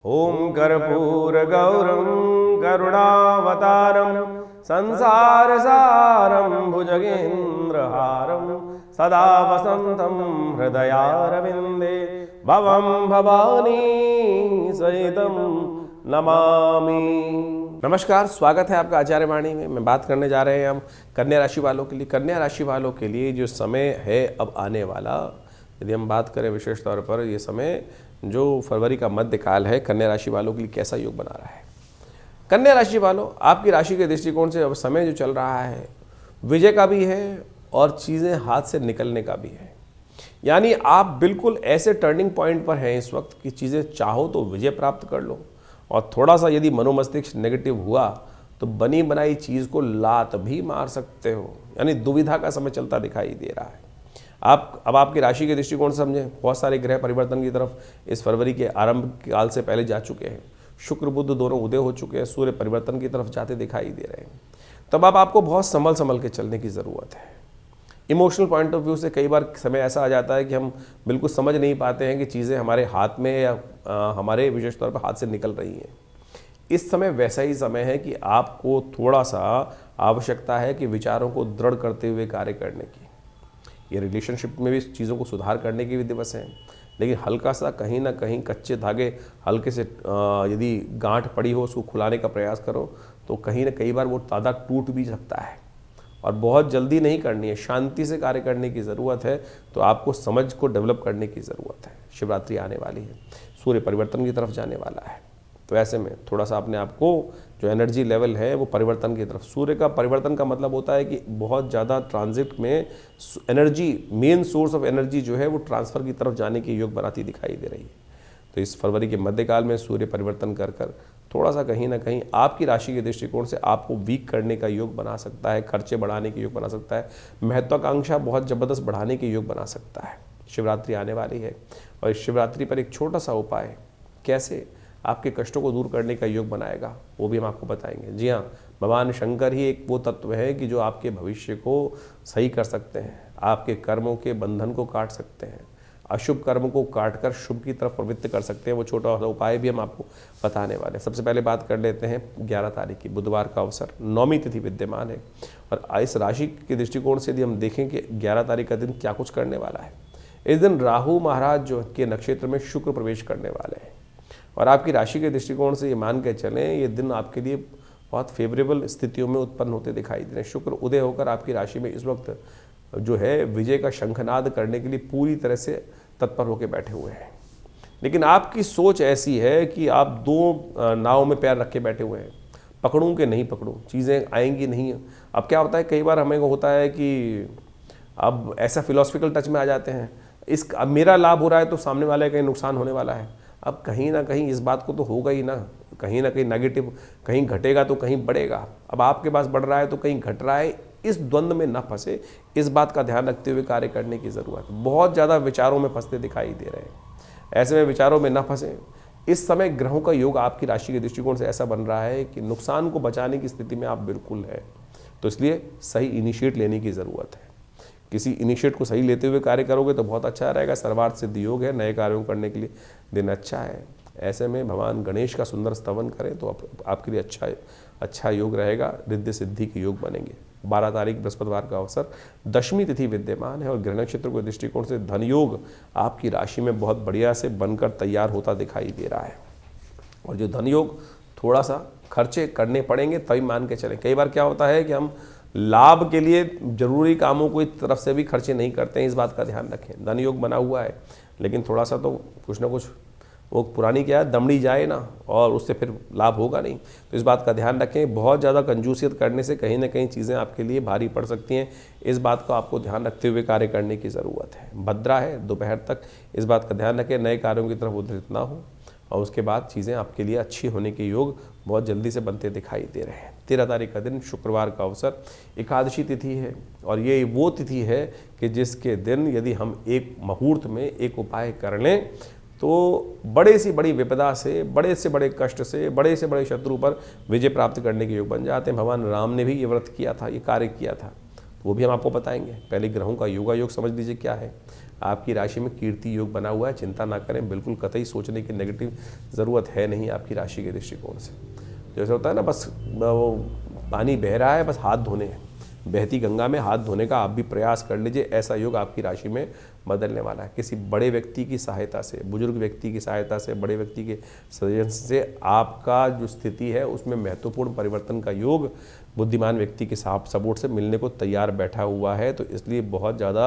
ओम कर्पूरगौरं करुणावतारं संसारसारं भुजगेन्द्रहारं सदा वसन्तं हृदयारविन्दे भवं भवानी सहितं नमामि। नमस्कार, स्वागत है आपका आचार्य वाणी में। मैं बात करने जा रहे हैं हम कन्या राशि वालों के लिए। कन्या राशि वालों के लिए जो समय है अब आने वाला, यदि हम बात करें विशेष तौर पर, ये समय जो फरवरी का मध्यकाल है, कन्या राशि वालों के लिए कैसा योग बना रहा है। कन्या राशि वालों, आपकी राशि के दृष्टिकोण से अब समय जो चल रहा है विजय का भी है और चीज़ें हाथ से निकलने का भी है। यानी आप बिल्कुल ऐसे टर्निंग पॉइंट पर हैं इस वक्त कि चीज़ें चाहो तो विजय प्राप्त कर लो, और थोड़ा सा यदि मनोमस्तिष्क नेगेटिव हुआ तो बनी बनाई चीज़ को लात भी मार सकते हो। यानी दुविधा का समय चलता दिखाई दे रहा है। अब आपकी राशि के दृष्टिकोण से समझें, बहुत सारे ग्रह परिवर्तन की तरफ इस फरवरी के आरंभ काल से पहले जा चुके हैं। शुक्र बुध दोनों उदय हो चुके हैं, सूर्य परिवर्तन की तरफ जाते दिखाई दे रहे हैं। तब अब आपको बहुत संभल के चलने की ज़रूरत है। इमोशनल पॉइंट ऑफ व्यू से कई बार समय ऐसा आ जाता है कि हम बिल्कुल समझ नहीं पाते हैं कि चीज़ें हमारे हाथ में या हमारे विशेष तौर पर हाथ से निकल रही हैं। इस समय वैसा ही समय है कि आपको थोड़ा सा आवश्यकता है कि विचारों को दृढ़ करते हुए कार्य करने की। ये रिलेशनशिप में भी इस चीज़ों को सुधार करने के भी दिवस हैं, लेकिन हल्का सा कहीं ना कहीं कच्चे धागे हल्के से यदि गांठ पड़ी हो उसको खुलाने का प्रयास करो तो कहीं ना कई बार वो तादा टूट भी सकता है। और बहुत जल्दी नहीं करनी है, शांति से कार्य करने की ज़रूरत है। तो आपको समझ को डेवलप करने की ज़रूरत है। शिवरात्रि आने वाली है, सूर्य परिवर्तन की तरफ जाने वाला है, तो ऐसे में थोड़ा सा अपने आप को जो एनर्जी लेवल है वो परिवर्तन की तरफ। सूर्य का परिवर्तन का मतलब होता है कि बहुत ज़्यादा ट्रांजिट में energy, main source of energy जो है वो ट्रांसफ़र की तरफ जाने की योग बनाती दिखाई दे रही है। तो इस फरवरी के मध्यकाल में सूर्य परिवर्तन कर थोड़ा सा कहीं ना कहीं आपकी राशि के दृष्टिकोण से आपको वीक करने का योग बना सकता है, खर्चे बढ़ाने के योग बना सकता है, महत्वाकांक्षा बहुत ज़बरदस्त बढ़ाने के योग बना सकता है। शिवरात्रि आने वाली है और इस शिवरात्रि पर एक छोटा सा उपाय कैसे आपके कष्टों को दूर करने का योग बनाएगा वो भी हम आपको बताएंगे। जी हाँ, भगवान शंकर ही एक वो तत्व है कि जो आपके भविष्य को सही कर सकते हैं, आपके कर्मों के बंधन को काट सकते हैं, अशुभ कर्म को काटकर शुभ की तरफ प्रवृत्त कर सकते हैं। वो छोटा सा उपाय भी हम आपको बताने वाले हैं। सबसे पहले बात कर लेते हैं 11 तारीख की, बुधवार का अवसर, 9वीं तिथि विद्यमान है। और इस राशि के दृष्टिकोण से यदि हम देखें कि 11 तारीख का दिन क्या कुछ करने वाला है, इस दिन राहु महाराज जो के नक्षत्र में शुक्र प्रवेश करने वाले हैं। और आपकी राशि के दृष्टिकोण से ये मान के चलें, ये दिन आपके लिए बहुत फेवरेबल स्थितियों में उत्पन्न होते दिखाई दे रहे हैं। शुक्र उदय होकर आपकी राशि में इस वक्त जो है विजय का शंखनाद करने के लिए पूरी तरह से तत्पर होकर बैठे हुए हैं। लेकिन आपकी सोच ऐसी है कि आप दो नाव में पैर रख के बैठे हुए हैं, पकड़ूं कि नहीं पकड़ूं, चीज़ें आएंगी नहीं। अब क्या होता है, कई बार हमें होता है कि अब ऐसा फिलोसफिकल टच में आ जाते हैं, अब मेरा लाभ हो रहा है तो सामने वाले का नुकसान होने वाला है। अब कहीं ना कहीं इस बात को तो होगा ही ना कहीं नेगेटिव, कहीं घटेगा तो कहीं बढ़ेगा। अब आपके पास बढ़ रहा है तो कहीं घट रहा है, इस द्वंद्व में ना फंसे, इस बात का ध्यान रखते हुए कार्य करने की ज़रूरत है। बहुत ज़्यादा विचारों में फंसते दिखाई दे रहे हैं, ऐसे में विचारों में ना फंसे। इस समय ग्रहों का योग आपकी राशि के दृष्टिकोण से ऐसा बन रहा है कि नुकसान को बचाने की स्थिति में आप बिल्कुल है। तो इसलिए सही इनिशिएट लेने की ज़रूरत है। किसी इनिशिएट को सही लेते हुए कार्य करोगे तो बहुत अच्छा रहेगा। सर्वार्थ सिद्ध योग है, नए कार्यों करने के लिए दिन अच्छा है। ऐसे में भगवान गणेश का सुंदर स्तवन करें तो आपके लिए अच्छा योग रहेगा, रिद्धि सिद्धि के योग बनेंगे। 12 तारीख बृहस्पतिवार का अवसर, 10वीं तिथि विद्यमान है और ग्रह नक्षत्र के दृष्टिकोण से धन योग आपकी राशि में बहुत बढ़िया से बनकर तैयार होता दिखाई दे रहा है। और जो धन योग, थोड़ा सा खर्चे करने पड़ेंगे तभी मान के चलें। कई बार क्या होता है कि हम लाभ के लिए जरूरी कामों को एक तरफ से भी खर्चे नहीं करते हैं, इस बात का ध्यान रखें। धन योग बना हुआ है लेकिन थोड़ा सा तो कुछ ना कुछ वो पुरानी क्या है, दमड़ी जाए ना, और उससे फिर लाभ होगा नहीं। तो इस बात का ध्यान रखें। बहुत ज़्यादा कंजूसियत करने से कहीं ना कहीं चीज़ें आपके लिए भारी पड़ सकती हैं। इस बात को आपको ध्यान रखते हुए कार्य करने की ज़रूरत है। भद्रा है दोपहर तक, इस बात का ध्यान रखें, नए कार्यों की तरफ उद्धृत ना हो, और उसके बाद चीज़ें आपके लिए अच्छी होने के योग बहुत जल्दी से बनते दिखाई दे रहे हैं। 13 तारीख का दिन शुक्रवार का अवसर, एकादशी तिथि है और ये वो तिथि है कि जिसके दिन यदि हम एक मुहूर्त में एक उपाय कर लें तो बड़े से बड़ी विपदा से, बड़े से बड़े कष्ट से, बड़े से बड़े शत्रु पर विजय प्राप्त करने के योग बन जाते हैं। भगवान राम ने भी ये व्रत किया था, ये कार्य किया था। वो भी हम आपको बताएंगे। पहले ग्रहों का योगा योग समझ लीजिए क्या है। आपकी राशि में कीर्ति योग बना हुआ है, चिंता ना करें, बिल्कुल कतई सोचने की नेगेटिव ज़रूरत है नहीं आपकी राशि के दृष्टिकोण से। जैसे होता है ना, बस वो पानी बह रहा है, बस हाथ धोने हैं, बहती गंगा में हाथ धोने का आप भी प्रयास कर लीजिए। ऐसा योग आपकी राशि में बदलने वाला है। किसी बड़े व्यक्ति की सहायता से, बुजुर्ग व्यक्ति की सहायता से, बड़े व्यक्ति के सजेशन से आपका जो स्थिति है उसमें महत्वपूर्ण परिवर्तन का योग बुद्धिमान व्यक्ति के साथ सपोर्ट से मिलने को तैयार बैठा हुआ है। तो इसलिए बहुत ज़्यादा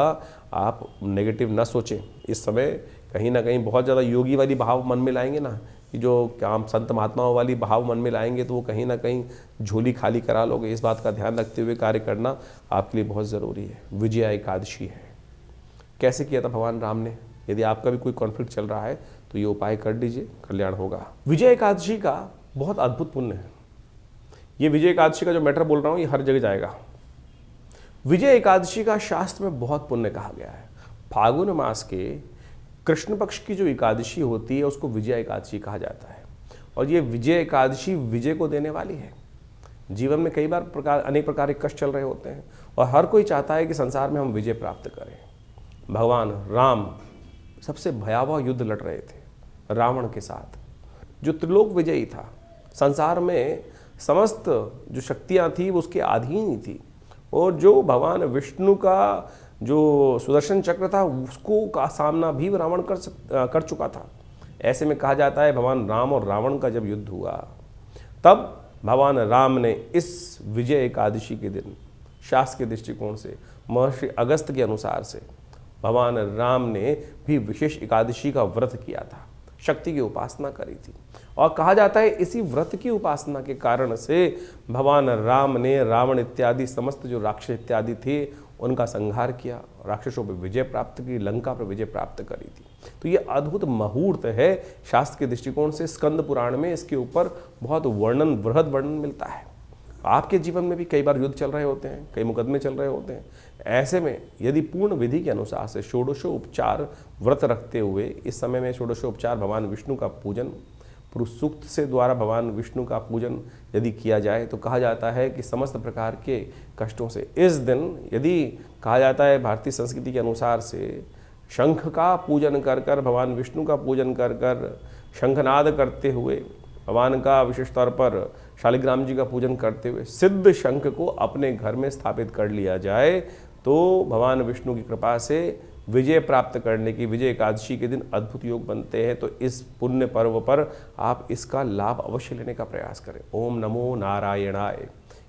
आप नेगेटिव ना सोचें। इस समय कहीं ना कहीं बहुत ज़्यादा योगी वाली भाव मन में लाएंगे ना, कि जो काम संत महात्माओं वाली भाव मन में लाएंगे तो वो कहीं ना कहीं झोली खाली करा लोगे। इस बात का ध्यान रखते हुए कार्य करना आपके लिए बहुत ज़रूरी है। विजया एकादशी है। कैसे किया था भगवान राम ने? यदि आपका भी कोई कॉन्फ्लिक्ट चल रहा है तो ये उपाय कर लीजिए, कल्याण होगा। विजय एकादशी का बहुत अद्भुत पुण्य है। ये विजय एकादशी का जो मैटर बोल रहा हूँ ये हर जगह जाएगा। विजय एकादशी का शास्त्र में बहुत पुण्य कहा गया है। फागुन मास के कृष्ण पक्ष की जो एकादशी होती है उसको विजय एकादशी कहा जाता है। और ये विजय एकादशी विजय को देने वाली है। जीवन में कई बार अनेक प्रकार के कष्ट चल रहे होते हैं और हर कोई चाहता है कि संसार में हम विजय प्राप्त करें। भगवान राम सबसे भयावह युद्ध लड़ रहे थे रावण के साथ, जो त्रिलोक विजयी था। संसार में समस्त जो शक्तियाँ थी वो उसके अधीन ही थी। और जो भगवान विष्णु का जो सुदर्शन चक्र था उसको का सामना भी रावण कर चुका था। ऐसे में कहा जाता है भगवान राम और रावण का जब युद्ध हुआ तब भगवान राम ने इस विजय एकादशी के दिन शास्त्र के दृष्टिकोण से, महर्षि अगस्त के अनुसार से, भगवान राम ने भी विशेष एकादशी का व्रत किया था, शक्ति की उपासना करी थी। और कहा जाता है इसी व्रत की उपासना के कारण से भगवान राम ने रावण इत्यादि समस्त जो राक्षस इत्यादि थे उनका संहार किया, राक्षसों पर विजय प्राप्त की, लंका पर विजय प्राप्त करी थी। तो ये अद्भुत मुहूर्त है शास्त्र के दृष्टिकोण से। स्कंद पुराण में इसके ऊपर बहुत वर्णन, बृहद वर्णन मिलता है। आपके जीवन में भी कई बार युद्ध चल रहे होते हैं, कई मुकदमे चल रहे होते हैं। ऐसे में यदि पूर्ण विधि के अनुसार से षोडशोपचार व्रत रखते हुए इस समय में षोडशोपचार भगवान विष्णु का पूजन, पुरुष सूक्त से द्वारा भगवान विष्णु का पूजन यदि किया जाए तो कहा जाता है कि समस्त प्रकार के कष्टों से इस दिन, यदि कहा जाता है भारतीय संस्कृति के अनुसार से, शंख का पूजन कर कर, भगवान विष्णु का पूजन कर कर, शंखनाद करते हुए, भगवान का विशेष तौर पर शालिग्राम जी का पूजन करते हुए सिद्ध शंख को अपने घर में स्थापित कर लिया जाए तो भगवान विष्णु की कृपा से विजय प्राप्त करने की, विजय एकादशी के दिन अद्भुत योग बनते हैं। तो इस पुण्य पर्व पर आप इसका लाभ अवश्य लेने का प्रयास करें। ओम नमो नारायणाय,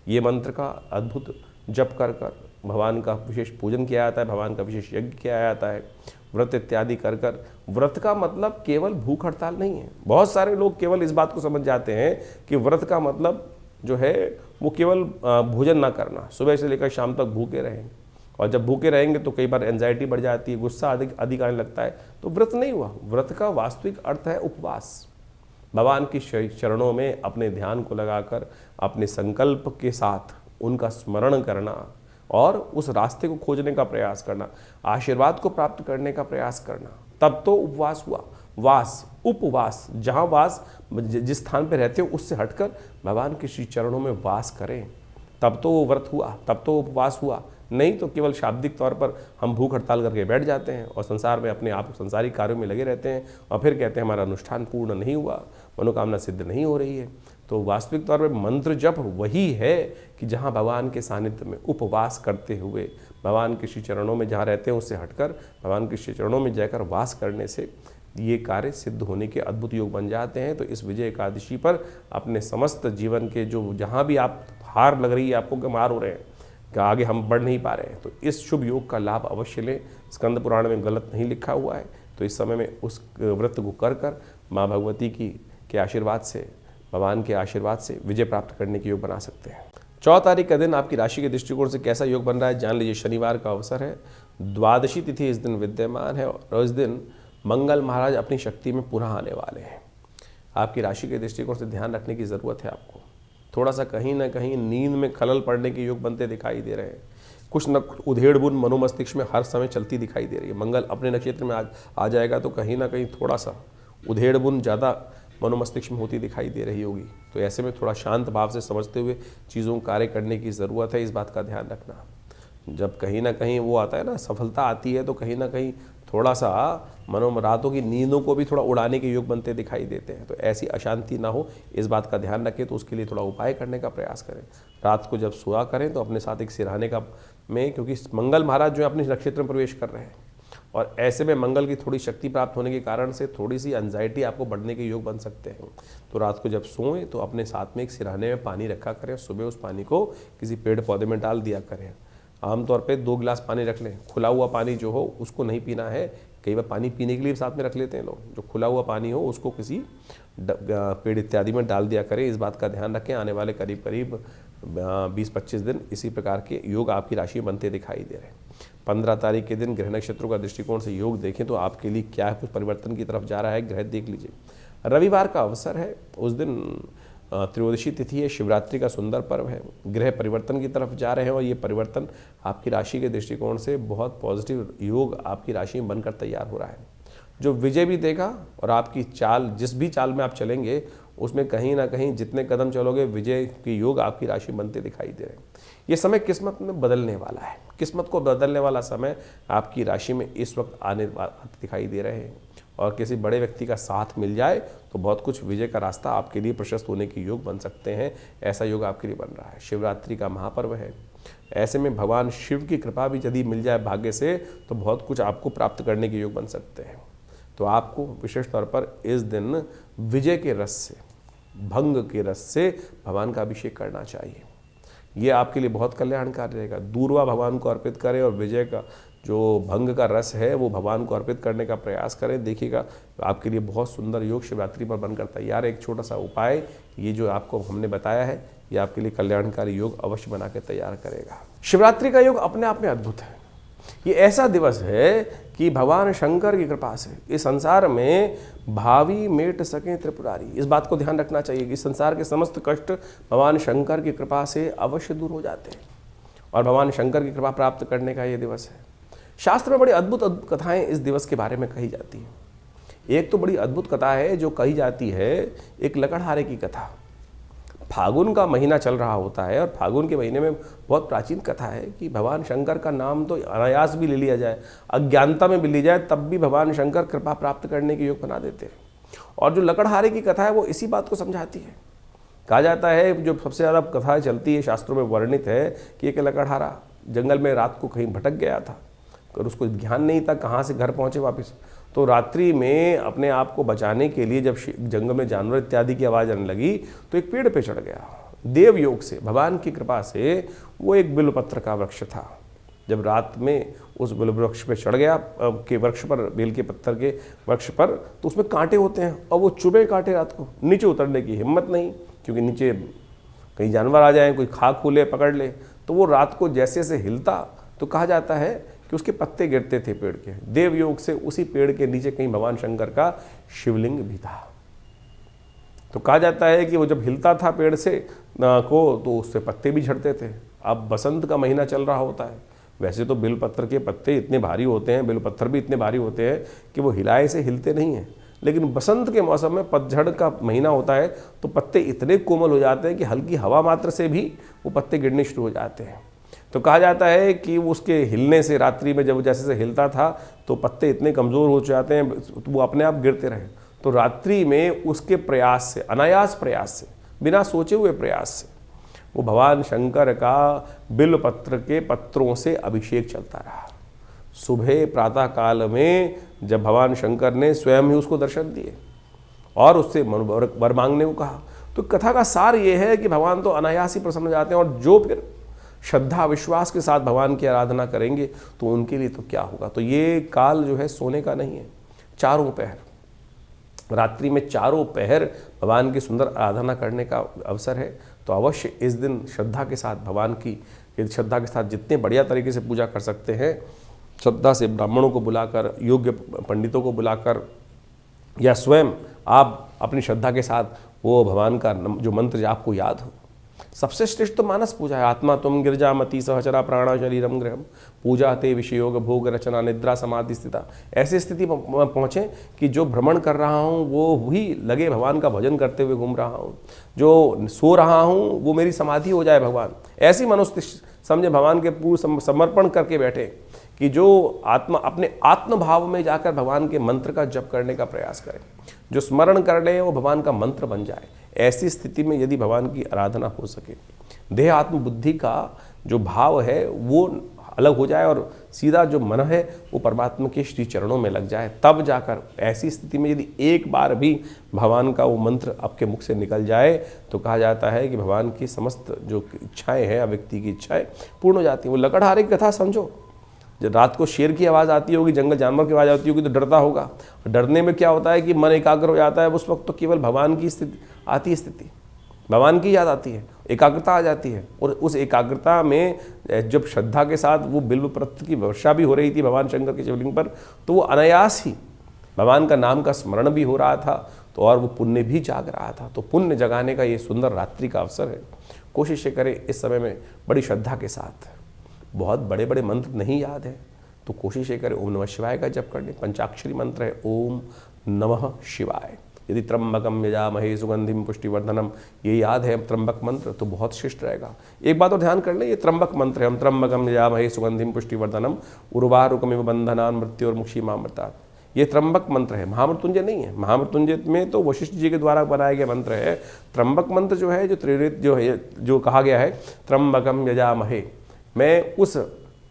ये मंत्र का अद्भुत जप कर कर भगवान का विशेष पूजन किया जाता है, भगवान का विशेष यज्ञ किया जाता है, व्रत इत्यादि कर कर। व्रत का मतलब केवल भूख हड़ताल नहीं है। बहुत सारे लोग केवल इस बात को समझ जाते हैं कि व्रत का मतलब जो है वो केवल भोजन ना करना, सुबह से लेकर शाम तक भूखे रहें। और जब भूखे रहेंगे तो कई बार एंजाइटी बढ़ जाती है, गुस्सा अधिक आने लगता है, तो व्रत नहीं हुआ। व्रत का वास्तविक अर्थ है उपवास। भगवान की चरणों में अपने ध्यान को लगाकर अपने संकल्प के साथ उनका स्मरण करना और उस रास्ते को खोजने का प्रयास करना, आशीर्वाद को प्राप्त करने का प्रयास करना, तब तो उपवास हुआ। वास, उपवास, जहाँ वास जिस स्थान पर रहते हो उससे हटकर भगवान के श्री चरणों में वास करें, तब तो वो व्रत हुआ, तब तो उपवास हुआ। नहीं तो केवल शाब्दिक तौर पर हम भूख हड़ताल करके बैठ जाते हैं और संसार में अपने आप संसारिक कार्यों में लगे रहते हैं और फिर कहते हैं हमारा अनुष्ठान पूर्ण नहीं हुआ, मनोकामना सिद्ध नहीं हो रही है। तो वास्तविक तौर पर मंत्र जप वही है कि जहाँ भगवान के सानिध्य में उपवास करते हुए भगवान के श्री चरणों में जहाँ रहते हैं उससे हटकर भगवान के श्री चरणों में जाकर वास करने से ये कार्य सिद्ध होने के अद्भुत योग बन जाते हैं। तो इस विजय एकादशी पर अपने समस्त जीवन के जो जहाँ भी आप हार लग रही है आपको कि मार हो रहे हैं कि आगे हम बढ़ नहीं पा रहे हैं, तो इस शुभ योग का लाभ अवश्य लें। स्कंद पुराण में गलत नहीं लिखा हुआ है। तो इस समय में उस व्रत को कर कर माँ भगवती के आशीर्वाद से, भगवान के आशीर्वाद से विजय प्राप्त करने के योग बना सकते हैं। 14 तारीख का दिन आपकी राशि के दृष्टिकोण से कैसा योग बन रहा है जान लीजिए। शनिवार का अवसर है, द्वादशी तिथि इस दिन विद्यमान है और इस दिन मंगल महाराज अपनी शक्ति में पुनः आने वाले हैं। आपकी राशि के दृष्टिकोण से ध्यान रखने की ज़रूरत है। आपको थोड़ा सा कहीं ना कहीं नींद में खलल पड़ने के योग बनते दिखाई दे रहे हैं। कुछ न उधेड़ बुन मनोमस्तिष्क में हर समय चलती दिखाई दे रही है। मंगल अपने नक्षत्र में आ जाएगा तो कहीं ना कहीं थोड़ा सा उधेड़ बुन ज़्यादा मनोमस्तिष्क में होती दिखाई दे रही होगी। तो ऐसे में थोड़ा शांत भाव से समझते हुए चीज़ों को कार्य करने की ज़रूरत है, इस बात का ध्यान रखना। जब कहीं ना कहीं वो आता है ना, सफलता आती है, तो कहीं ना कहीं थोड़ा सा रातों की नींदों को भी थोड़ा उड़ाने के योग बनते दिखाई देते हैं। तो ऐसी अशांति ना हो, इस बात का ध्यान रखें। तो उसके लिए थोड़ा उपाय करने का प्रयास करें। रात को जब सोया करें तो अपने साथ एक सिरहाने का में, क्योंकि मंगल महाराज जो है अपने नक्षत्र में प्रवेश कर रहे हैं, और ऐसे में मंगल की थोड़ी शक्ति प्राप्त होने के कारण से थोड़ी सी एंजाइटी आपको बढ़ने के योग बन सकते हैं। तो रात को जब सोएं तो अपने साथ में एक सिरहाने में पानी रखा करें, सुबह उस पानी को किसी पेड़ पौधे में डाल दिया करें। आमतौर पे 2 गिलास पानी रख लें। खुला हुआ पानी जो हो उसको नहीं पीना है। कई बार पानी पीने के लिए साथ में रख लेते हैं लोग। जो खुला हुआ पानी हो उसको किसी पेड़ इत्यादि में डाल दिया करें। इस बात का ध्यान रखें। आने वाले करीब करीब 20-25 दिन इसी प्रकार के योग आपकी राशि में बनते दिखाई दे रहे हैं। 15 तारीख के दिन ग्रह नक्षत्रों का दृष्टिकोण से योग देखें तो आपके लिए क्या कुछ परिवर्तन की तरफ जा रहा है, ग्रह देख लीजिए। रविवार का अवसर है, उस दिन त्रयोदशी तिथि है, शिवरात्रि का सुंदर पर्व है। ग्रह परिवर्तन की तरफ जा रहे हैं और ये परिवर्तन आपकी राशि के दृष्टिकोण से बहुत पॉजिटिव योग आपकी राशि में बनकर तैयार हो रहा है, जो विजय भी देगा। और आपकी चाल, जिस भी चाल में आप चलेंगे उसमें कहीं ना कहीं जितने कदम चलोगे विजय के योग आपकी राशि में बनते दिखाई दे रहे हैं। ये समय किस्मत में बदलने वाला है। किस्मत को बदलने वाला समय आपकी राशि में इस वक्त आने दिखाई दे रहे हैं। और किसी बड़े व्यक्ति का साथ मिल जाए तो बहुत कुछ विजय का रास्ता आपके लिए प्रशस्त होने के योग बन सकते हैं। ऐसा योग आपके लिए बन रहा है। शिवरात्रि का महापर्व है। ऐसे में भगवान शिव की कृपा भी यदि मिल जाए भाग्य से तो बहुत कुछ आपको प्राप्त करने के योग बन सकते हैं। तो आपको विशेष तौर पर इस दिन विजय के रस से, भंग के रस से भगवान का अभिषेक करना चाहिए। ये आपके लिए बहुत कल्याणकारी रहेगा। दूर्वा भगवान को अर्पित करें और विजय का जो भंग का रस है वो भगवान को अर्पित करने का प्रयास करें। देखिएगा आपके लिए बहुत सुंदर योग शिवरात्रि पर बनकर तैयार है। एक छोटा सा उपाय ये जो आपको हमने बताया है, ये आपके लिए कल्याणकारी योग अवश्य बना के तैयार करेगा। शिवरात्रि का योग अपने आप में अद्भुत है। ये ऐसा दिवस है कि भगवान शंकर की कृपा से इस संसार में भावी मेट सके त्रिपुरारी। इस बात को ध्यान रखना चाहिए कि संसार के समस्त कष्ट भगवान शंकर की कृपा से अवश्य दूर हो जाते हैं और भगवान शंकर की कृपा प्राप्त करने का ये दिवस है। शास्त्र में बड़ी अद्भुत अद्भुत कथाएं इस दिवस के बारे में कही जाती हैं। एक तो बड़ी अद्भुत कथा है जो कही जाती है, एक लकड़हारे की कथा। फागुन का महीना चल रहा होता है और फागुन के महीने में बहुत प्राचीन कथा है कि भगवान शंकर का नाम तो अनायास भी ले लिया जाए, अज्ञानता में भी ली जाए, तब भी भगवान शंकर कृपा प्राप्त करने के योग बना देते हैं। और जो लकड़हारे की कथा है वो इसी बात को समझाती है। कहा जाता है, जो सबसे ज़्यादा कथा चलती है शास्त्रों में वर्णित है कि एक लकड़हारा जंगल में रात को कहीं भटक गया था और उसको ध्यान नहीं था कहाँ से घर पहुँचे वापस। तो रात्रि में अपने आप को बचाने के लिए जब जंगल में जानवर इत्यादि की आवाज़ आने लगी तो एक पेड़ पे चढ़ गया। देव योग से, भगवान की कृपा से वो एक बिल्वपत्र का वृक्ष था। जब रात में उस बिल्व वृक्ष पे चढ़ गया, के वृक्ष पर, बेल के पत्थर के वृक्ष पर, तो उसमें कांटे होते हैं और वो चुभे कांटे रात को। नीचे उतरने की हिम्मत नहीं, क्योंकि नीचे कहीं जानवर आ जाए, कोई खा खू ले, पकड़ ले। तो वो रात को जैसे जैसे हिलता तो कहा जाता है कि उसके पत्ते गिरते थे पेड़ के। देव योग से उसी पेड़ के नीचे कहीं भगवान शंकर का शिवलिंग भी था। तो कहा जाता है कि वो जब हिलता था पेड़ से तो उससे पत्ते भी झड़ते थे। अब बसंत का महीना चल रहा होता है। वैसे तो बिल्वपत्र के पत्ते इतने भारी होते हैं, बिल्वपत्थर भी इतने भारी होते हैं कि वो हिलाए से हिलते नहीं हैं, लेकिन बसंत के मौसम में पतझड़ का महीना होता है तो पत्ते इतने कोमल हो जाते हैं कि हल्की हवा मात्र से भी वो पत्ते गिरने शुरू हो जाते हैं। तो कहा जाता है कि उसके हिलने से, रात्रि में जब जैसे से हिलता था तो पत्ते इतने कमज़ोर हो जाते हैं तो वो अपने आप गिरते रहे। तो रात्रि में उसके प्रयास से, अनायास प्रयास से, बिना सोचे हुए प्रयास से, वो भगवान शंकर का बिल्वपत्र के पत्रों से अभिषेक चलता रहा। सुबह प्रातः काल में जब भगवान शंकर ने स्वयं ही उसको दर्शन दिए और उससे वर मांगने को कहा। तो कथा का सार ये है कि भगवान तो अनायास ही प्रसन्न हो जाते हैं और जो फिर श्रद्धा विश्वास के साथ भगवान की आराधना करेंगे तो उनके लिए तो क्या होगा। तो ये काल जो है सोने का नहीं है। चारों पहर, रात्रि में चारों पहर भगवान की सुंदर आराधना करने का अवसर है। तो अवश्य इस दिन श्रद्धा के साथ, भगवान की श्रद्धा के साथ जितने बढ़िया तरीके से पूजा कर सकते हैं, श्रद्धा से ब्राह्मणों को बुलाकर, योग्य पंडितों को बुलाकर, या स्वयं आप अपनी श्रद्धा के साथ वो भगवान का जो मंत्र जो आपको याद हो। सबसे श्रेष्ठ तो मानस पूजा है। आत्मा तुम गिरजामती सहचरा प्राणा शरीरम गृहम पूजा ते विषयोग भोग रचना निद्रा समाधि स्थिता। ऐसी स्थिति पहुँचें कि जो भ्रमण कर रहा हूँ वो भी लगे भगवान का भजन करते हुए घूम रहा हूँ, जो सो रहा हूँ वो मेरी समाधि हो जाए भगवान। ऐसी समझे, भगवान के पूर्ण समर्पण करके बैठे कि जो आत्मा अपने आत्म भाव में जाकर भगवान के मंत्र का जप करने का प्रयास करें, जो स्मरण कर ले वो भगवान का मंत्र बन जाए। ऐसी स्थिति में यदि भगवान की आराधना हो सके, देह आत्म बुद्धि का जो भाव है वो अलग हो जाए और सीधा जो मन है वो परमात्मा के श्री चरणों में लग जाए, तब जाकर ऐसी स्थिति में यदि एक बार भी भगवान का वो मंत्र आपके मुख से निकल जाए तो कहा जाता है कि भगवान की समस्त जो इच्छाएं हैं, व्यक्ति की इच्छाएं पूर्ण हो जाती हैं। वो लकड़हारे की कथा समझो, जब रात को शेर की आवाज़ आती होगी, जंगल जानवर की आवाज़ आती होगी तो डरता होगा। डरने में क्या होता है कि मन एकाग्र हो जाता है, उस वक्त तो केवल भगवान की स्थिति आती है, स्थिति भगवान की याद आती है, एकाग्रता आ जाती है। और उस एकाग्रता में जब श्रद्धा के साथ वो बिल्व पत्र की वर्षा भी हो रही थी भगवान शंकर के शिवलिंग पर, तो वो अनायास ही भगवान का नाम का स्मरण भी हो रहा था, तो और वो पुण्य भी जाग रहा था। तो पुण्य जगाने का ये सुंदर रात्रि का अवसर है। कोशिश करें इस समय में बड़ी श्रद्धा के साथ, बहुत बड़े बड़े मंत्र नहीं याद है तो कोशिश करें ओम नमः शिवाय का जप करने। पंचाक्षरी मंत्र है ओम नमः शिवाय। यदि त्र्यंबकम यजामहे सुगंधिम पुष्टिवर्धनम ये याद है त्र्यंबक मंत्र तो बहुत शिष्ट रहेगा। एक बात और ध्यान कर लें, ये त्र्यंबक मंत्र है, हम त्र्यंबकम यजामहे सुगंधिम पुष्टिवर्धनम उर्वारुकमिव बंधनान मृत्योर्मुक्षीमामृतात्, ये त्र्यंबक मंत्र है, महामृत्युंजय नहीं है। महामृत्युंजय में तो वशिष्ठ जी के द्वारा बनाया गया मंत्र है। त्र्यंबक मंत्र जो है, जो त्रिवृत जो है, जो कहा गया है त्र्यंबकम यजामहे, मैं उस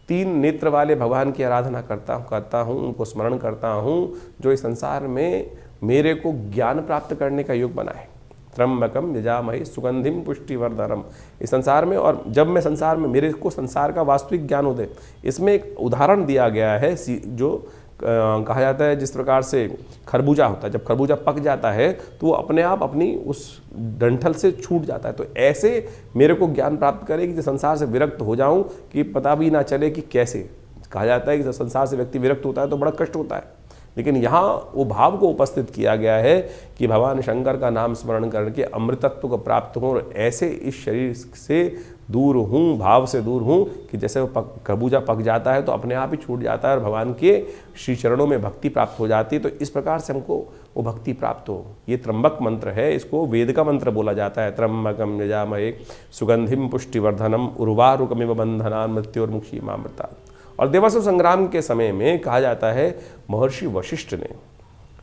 3 नेत्र वाले भगवान की आराधना करता हूँ, उनको स्मरण करता हूँ जो इस संसार में मेरे को ज्ञान प्राप्त करने का योग बनाए। त्र्यंबकम यजामहे सुगंधिम पुष्टिवर्धनम, इस संसार में, और जब मैं संसार में, मेरे को संसार का वास्तविक ज्ञान हो दे। इसमें एक उदाहरण दिया गया है जो कहा जाता है, जिस प्रकार से खरबूजा होता है, जब खरबूजा पक जाता है तो वो अपने आप अपनी उस डंठल से छूट जाता है। तो ऐसे मेरे को ज्ञान प्राप्त करे कि संसार से विरक्त हो जाऊं कि पता भी ना चले कि कैसे। कहा जाता है कि जब संसार से व्यक्ति विरक्त होता है तो बड़ा कष्ट होता है, लेकिन यहाँ वो भाव को उपस्थित किया गया है कि भगवान शंकर का नाम स्मरण करके अमृतत्व को प्राप्त हों और ऐसे इस शरीर से दूर हूँ, भाव से दूर हूँ कि जैसे वो खरबूजा पक जाता है तो अपने आप ही छूट जाता है और भगवान के श्री चरणों में भक्ति प्राप्त हो जाती है। तो इस प्रकार से हमको वो भक्ति प्राप्त हो। ये त्र्यंबक मंत्र है, इसको वेद का मंत्र बोला जाता है। त्र्यंबकम यजामहे सुगंधिम पुष्टिवर्धनम उर्वारुकमिव बंधनान् मृत्योर्मुक्षीमामृतात्। और देवासुर संग्राम के समय में कहा जाता है महर्षि वशिष्ठ ने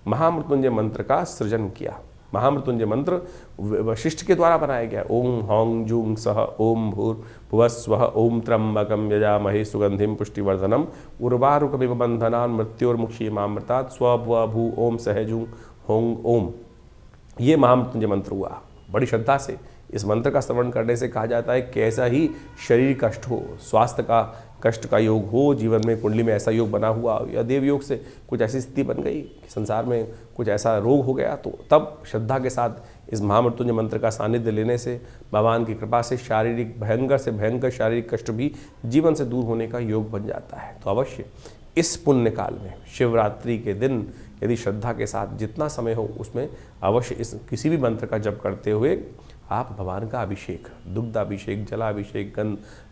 महामृत्युंजय मंत्र का सृजन किया। महामृत्युंजय मंत्र वशिष्ठ के द्वारा बनाया गया। ओम हौं जूं सह ओम भूर्भुवस्वः ओम त्र्यंबकम यजामहे सुगंधिम पुष्टिवर्धनम उर्वारुकमिव बंधनान् मृत्योर्मुक्षीमामृतात् स्वभू ओम सह जूं हों ओम। ये महामृत्युंजय मंत्र हुआ। बड़ी श्रद्धा से इस मंत्र का श्रवण करने से कहा जाता है कैसा ही शरीर कष्ट हो, स्वास्थ्य का कष्ट का योग हो, जीवन में कुंडली में ऐसा योग बना हुआ या देव योग से कुछ ऐसी स्थिति बन गई कि संसार में कुछ ऐसा रोग हो गया, तो तब श्रद्धा के साथ इस महामृत्युंजय मंत्र का सानिध्य लेने से भगवान की कृपा से शारीरिक भयंकर से भयंकर शारीरिक कष्ट भी जीवन से दूर होने का योग बन जाता है। तो अवश्य इस पुण्य काल में शिवरात्रि के दिन यदि श्रद्धा के साथ जितना समय हो उसमें अवश्य इस किसी भी मंत्र का जप करते हुए आप भगवान का अभिषेक, दुग्धाभिषेक, जलाभिषेक,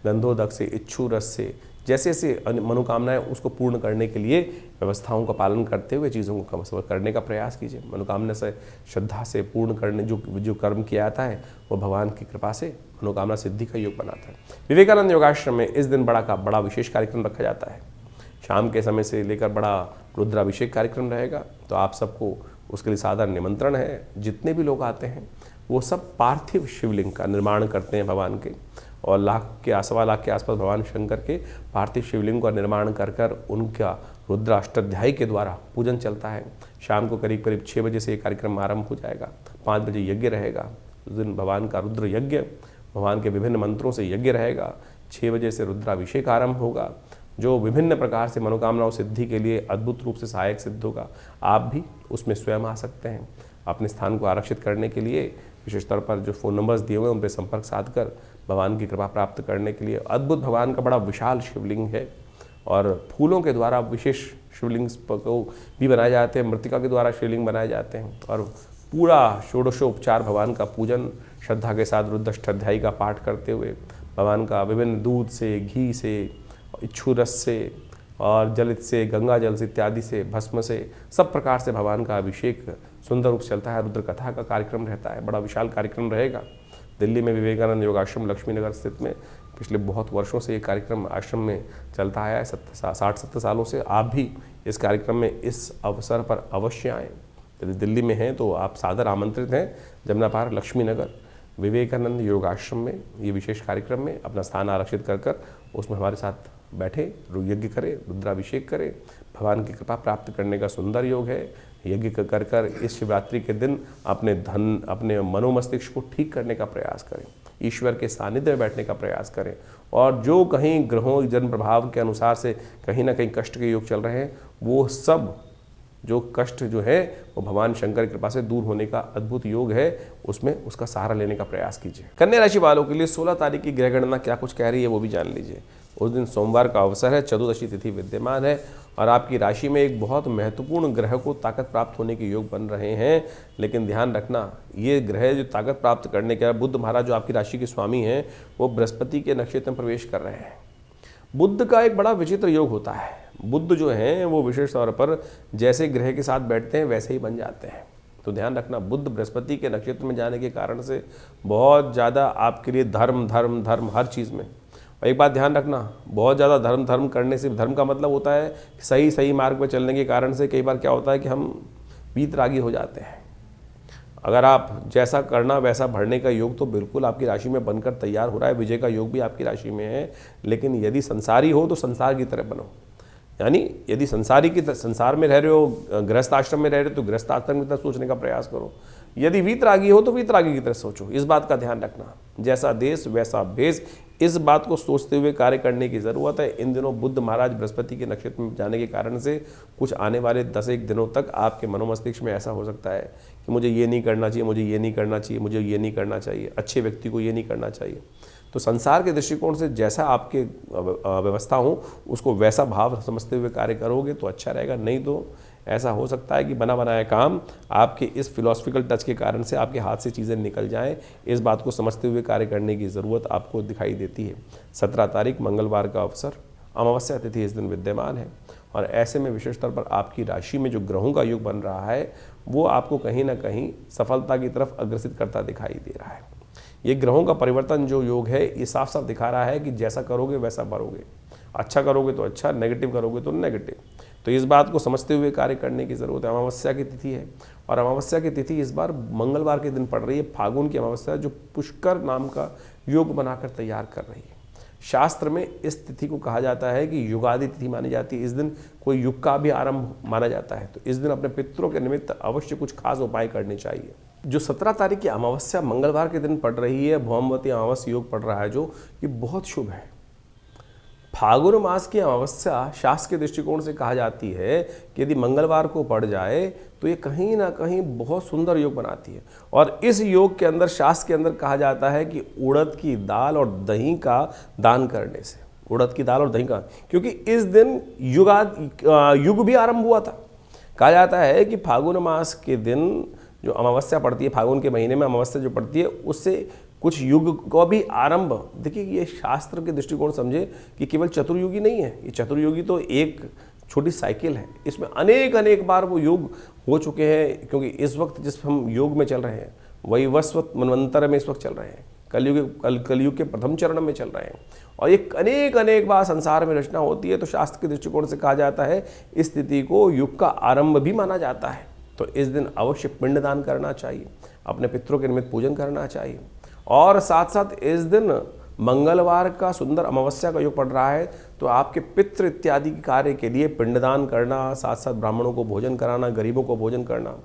गंधोदक से, इच्छू रस से, जैसे जैसे मनोकामनाएं उसको पूर्ण करने के लिए व्यवस्थाओं का पालन करते हुए चीज़ों को करने का प्रयास कीजिए। मनोकामना से श्रद्धा से पूर्ण करने जो कर्म किया जाता है वो भगवान की कृपा से मनोकामना सिद्धि का योग बनाता है। विवेकानंद योगाश्रम में इस दिन बड़ा विशेष कार्यक्रम रखा जाता है। शाम के समय से लेकर बड़ा रुद्राभिषेक कार्यक्रम रहेगा, तो आप सबको उसके लिए साधारण निमंत्रण है। जितने भी लोग आते हैं वो सब पार्थिव शिवलिंग का निर्माण करते हैं भगवान के, और सवा लाख के आसपास भगवान शंकर के पार्थिव शिवलिंग का निर्माण कर उनका रुद्राष्टाध्यायी के द्वारा पूजन चलता है। शाम को करीब 6 बजे से ये कार्यक्रम आरंभ हो जाएगा। 5 बजे यज्ञ रहेगा। उस दिन भगवान का रुद्र यज्ञ, भगवान के विभिन्न मंत्रों से यज्ञ रहेगा। 6 बजे से रुद्राभिषेक आरंभ होगा, जो विभिन्न प्रकार से मनोकामनाओं सिद्धि के लिए अद्भुत रूप से सहायक सिद्ध होगा। आप भी उसमें स्वयं आ सकते हैं। अपने स्थान को आरक्षित करने के लिए विशेष तौर पर जो फ़ोन नंबर्स दिए हुए हैं उन पर संपर्क साधकर भगवान की कृपा प्राप्त करने के लिए। अद्भुत भगवान का बड़ा विशाल शिवलिंग है और फूलों के द्वारा विशेष शिवलिंग को भी बनाए जाते हैं, मृतिका के द्वारा शिवलिंग बनाए जाते हैं, और पूरा षोडशोपचार भगवान का पूजन श्रद्धा के साथ रुद्राष्टाध्यायी का पाठ करते हुए भगवान का विभिन्न दूध से, घी से, इच्छू रस से और जलित से, गंगा जल से इत्यादि से, भस्म से, सब प्रकार से भगवान का अभिषेक सुंदर रूप से चलता है। रुद्र कथा का कार्यक्रम रहता है, बड़ा विशाल कार्यक्रम रहेगा। दिल्ली में विवेकानंद योग आश्रम लक्ष्मी नगर स्थित में पिछले बहुत वर्षों से ये कार्यक्रम आश्रम में चलता आया है, 60-70 सालों से। आप भी इस कार्यक्रम में इस अवसर पर अवश्य आएँ। यदि दिल्ली में हैं तो आप सादर आमंत्रित हैं। जमुना पार्क लक्ष्मी नगर विवेकानंद योग आश्रम में ये विशेष कार्यक्रम में अपना स्थान आरक्षित कर उसमें हमारे साथ बैठे, यज्ञ करें, रुद्राभिषेक करें। भगवान की कृपा प्राप्त करने का सुंदर योग है। यज्ञ कर इस शिवरात्रि के दिन अपने मनोमस्तिष्क को ठीक करने का प्रयास करें, ईश्वर के सानिध्य में बैठने का प्रयास करें। और जो कहीं ग्रहों जन्म प्रभाव के अनुसार से कहीं ना कहीं कष्ट के योग चल रहे हैं, वो सब जो कष्ट जो है वो भगवान शंकर की कृपा से दूर होने का अद्भुत योग है। उसमें उसका सहारा लेने का प्रयास कीजिए। कन्या राशि वालों के लिए 16 तारीख की ग्रह गणना क्या कुछ कह रही है वो भी जान लीजिए। उस दिन सोमवार का अवसर है, चतुर्दशी तिथि विद्यमान है और आपकी राशि में एक बहुत महत्वपूर्ण ग्रह को ताकत प्राप्त होने के योग बन रहे हैं। लेकिन ध्यान रखना, ये ग्रह जो ताकत प्राप्त करने के बुध महाराज जो आपकी राशि के स्वामी हैं, वो बृहस्पति के नक्षत्र में प्रवेश कर रहे हैं। बुध का एक बड़ा विचित्र योग होता है। बुध जो हैं वो विशेष तौर पर जैसे ग्रह के साथ बैठते हैं वैसे ही बन जाते हैं। तो ध्यान रखना, बुध बृहस्पति के नक्षत्र में जाने के कारण से बहुत ज़्यादा आपके लिए धर्म हर चीज़ में। और एक बात ध्यान रखना, बहुत ज़्यादा धर्म करने से, धर्म का मतलब होता है कि सही मार्ग पर चलने के कारण से कई बार क्या होता है कि हम वीतरागी हो जाते हैं। अगर आप जैसा करना वैसा भरने का योग तो बिल्कुल आपकी राशि में बनकर तैयार हो रहा है। विजय का योग भी आपकी राशि में है। लेकिन यदि संसारी हो तो संसार की तरह बनो, यानी यदि संसार में रह रहे हो, गृहस्थ आश्रम में रह रहे हो तो गृहस्थ आश्रम की तरह सोचने का प्रयास करो। यदि वीतरागी हो तो वीतरागी की तरह सोचो। इस बात का ध्यान रखना, जैसा देश वैसा भेष, इस बात को सोचते हुए कार्य करने की ज़रूरत है। इन दिनों बुध महाराज बृहस्पति के नक्षत्र में जाने के कारण से कुछ आने वाले 10-1 दिनों तक आपके मनोमस्तिष्क में ऐसा हो सकता है कि मुझे ये नहीं करना चाहिए, मुझे ये नहीं करना चाहिए, मुझे ये नहीं करना चाहिए, अच्छे व्यक्ति को ये नहीं करना चाहिए। तो संसार के दृष्टिकोण से जैसा आपके व्यवस्था हो उसको वैसा भाव समझते हुए कार्य करोगे तो अच्छा रहेगा। नहीं तो ऐसा हो सकता है कि बना बनाया काम आपके इस फिलॉसफिकल टच के कारण से आपके हाथ से चीज़ें निकल जाएं। इस बात को समझते हुए कार्य करने की ज़रूरत आपको दिखाई देती है। 17 तारीख मंगलवार का अवसर, अमावस्या तिथि इस दिन विद्यमान है और ऐसे में विशेष तौर पर आपकी राशि में जो ग्रहों का योग बन रहा है वो आपको कहीं ना कहीं सफलता की तरफ अग्रसित करता दिखाई दे रहा है। ये ग्रहों का परिवर्तन जो योग है ये साफ साफ दिखा रहा है कि जैसा करोगे वैसा भरोगे। अच्छा करोगे तो अच्छा, नेगेटिव करोगे तो नेगेटिव। तो इस बात को समझते हुए कार्य करने की ज़रूरत है। अमावस्या की तिथि है और अमावस्या की तिथि इस बार मंगलवार के दिन पड़ रही है। फागुन की अमावस्या जो पुष्कर नाम का योग बनाकर तैयार कर रही है। शास्त्र में इस तिथि को कहा जाता है कि युगादि तिथि मानी जाती है। इस दिन कोई युग का भी आरंभ माना जाता है। तो इस दिन अपने पितरों के निमित्त अवश्य कुछ खास उपाय करने चाहिए। जो 17 तारीख की अमावस्या मंगलवार के दिन पड़ रही है, भौमवती अमावस्या योग पड़ रहा है जो, ये बहुत शुभ है। फागुन मास की अमावस्या शास्त्र के दृष्टिकोण से कहा जाती है कि यदि मंगलवार को पड़ जाए तो ये कहीं ना कहीं बहुत सुंदर योग बनाती है। और इस योग के अंदर, शास्त्र के अंदर कहा जाता है कि उड़द की दाल और दही का दान करने से, उड़द की दाल और दही का, क्योंकि इस दिन युग भी आरंभ हुआ था। कहा जाता है कि फागुन मास के दिन जो अमावस्या पड़ती है, फागुन के महीने में अमावस्या जो पड़ती है, उससे कुछ युग को भी आरंभ। देखिए, ये शास्त्र के दृष्टिकोण समझे कि केवल चतुर्युगी नहीं है। ये चतुर्युगी तो एक छोटी साइकिल है, इसमें अनेक बार वो युग हो चुके हैं। क्योंकि इस वक्त जिस हम योग में चल रहे हैं वही वस्वत मनवंतर में इस वक्त चल रहे हैं, कलयुग के प्रथम चरण में चल रहे हैं। और एक अनेक बार संसार में रचना होती है। तो शास्त्र के दृष्टिकोण से कहा जाता है इस तिथि को युग का आरंभ भी माना जाता है। तो इस दिन अवश्य पिंडदान करना चाहिए, अपने पितरों के निमित्त पूजन करना चाहिए। और साथ साथ इस दिन मंगलवार का सुंदर अमावस्या का योग पड़ रहा है। तो आपके पितृ इत्यादि कार्य के लिए पिंडदान करना, साथ साथ ब्राह्मणों को भोजन कराना, गरीबों को भोजन करना,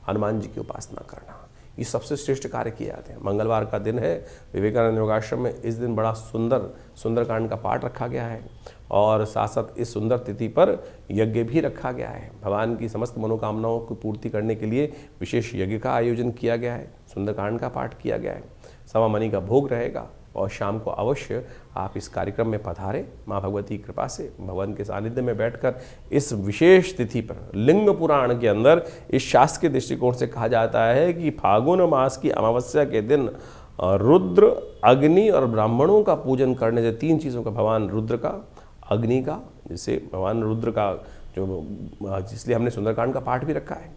हनुमान जी की उपासना करना, ये सबसे श्रेष्ठ कार्य किए जाते हैं। मंगलवार का दिन है, विवेकानंद योगाश्रम में इस दिन बड़ा सुंदरकांड का पाठ रखा गया है और साथ साथ इस सुंदर तिथि पर यज्ञ भी रखा गया है। भगवान की समस्त मनोकामनाओं को पूर्ति करने के लिए विशेष यज्ञ का आयोजन किया गया है, सुंदरकांड का पाठ किया गया है, सवा मनी का भोग रहेगा। और शाम को अवश्य आप इस कार्यक्रम में पधारें। माँ भगवती की कृपा से भगवान के सानिध्य में बैठकर इस विशेष तिथि पर, लिंग पुराण के अंदर इस शास्त्र के दृष्टिकोण से कहा जाता है कि फागुन मास की अमावस्या के दिन रुद्र, अग्नि और ब्राह्मणों का पूजन करने से, 3 चीज़ों का, भगवान रुद्र का, अग्नि का, जिससे भगवान रुद्र का जो, इसलिए हमने सुंदरकांड का पाठ भी रखा है,